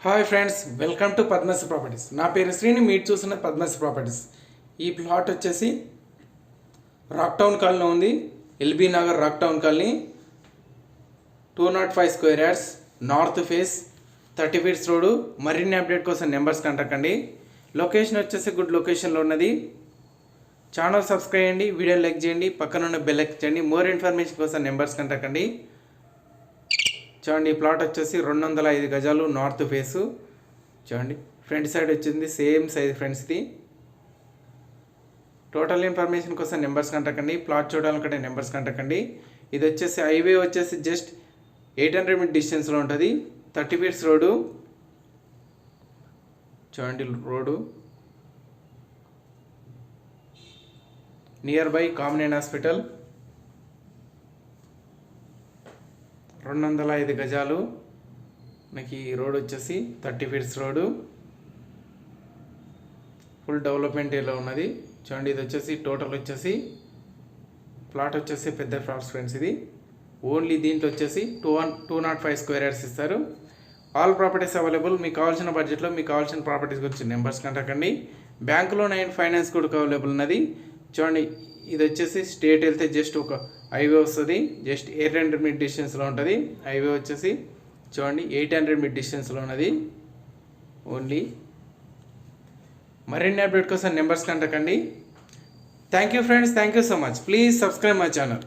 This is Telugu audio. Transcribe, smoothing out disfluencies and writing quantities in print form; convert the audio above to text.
Hi friends, welcome to Padmashri properties. నా పేరు శ్రీని, మీరు చూస్తున్న పద్మశ్రీ ప్రాపర్టీస్. ఈ ప్లాట్ వచ్చేసి రాక్ టౌన్ కాలనీ ఉంది. LB Nagar rock town colony, 205 square yards, north face, 30 feets road. మరిన్ని అప్డేట్ కోసం నెంబర్స్ కంటాకండి. లొకేషన్ వచ్చేసి గుడ్ లొకేషన్లో ఉన్నది. ఛానల్ సబ్స్క్రైబ్ చేయండి, వీడియో లైక్ చేయండి, పక్కన ఉన్న బెల్ ఐకాన్ చేయండి. మోర్ ఇన్ఫర్మేషన్ కోసం నెంబర్స్ కంటాకండి. చూడండి, ఈ ప్లాట్ వచ్చేసి 205 గజాలు, నార్త్ ఫేసు. చూడండి, ఫ్రంట్ సైడ్ వచ్చింది సేమ్ సైజ్ ఫ్రెండ్స్. ఇది టోటల్ ఇన్ఫర్మేషన్ కోసం నెంబర్స్ కంటకండి. ప్లాట్ చూడాలనుకుంటే నెంబర్స్ కంటకండి. ఇది వచ్చేసి హైవే వచ్చేసి జస్ట్ 800 మీటర్ డిస్టెన్స్లో ఉంటుంది. 30 ఫీట్స్ రోడ్డు. చూడండి, road near by common hospital. 205 గజాలు మనకి రోడ్ వచ్చేసి 30 ఫీట్స్ రోడ్డు. ఫుల్ డెవలప్మెంట్ ఏలో ఉన్నది. చూడండి, ఇది వచ్చేసి టోటల్ వచ్చేసి ప్లాట్ వచ్చేసి పెద్ద ప్లాట్స్ ఫ్రెండ్స్. ఇది ఓన్లీ దీంట్లో వచ్చేసి 205 స్క్వేర్ యార్డ్స్ ఇస్తారు. All properties available. మీకు కావాల్సిన బడ్జెట్లో మీకు కావాల్సిన ప్రాపర్టీస్ గురించి నెంబర్స్ కంటాకండి. బ్యాంకులో 9 ఫైనాన్స్ కూడా అవైలబుల్ ఉన్నది. చూడండి, ఇది వచ్చేసి స్టేట్ వెళ్తే జస్ట్ ఒక హైవే వస్తుంది. జస్ట్ 800 మీటర్ డిస్టెన్స్లో ఉంటుంది. హైవే వచ్చేసి చూడండి 800 మీటర్ డిస్టెన్స్లో ఉన్నది ఓన్లీ. మరిన్ని అప్డేట్ కోసం నెంబర్స్ కంటకండి. Thank you friends, thank you so much. Please subscribe my channel.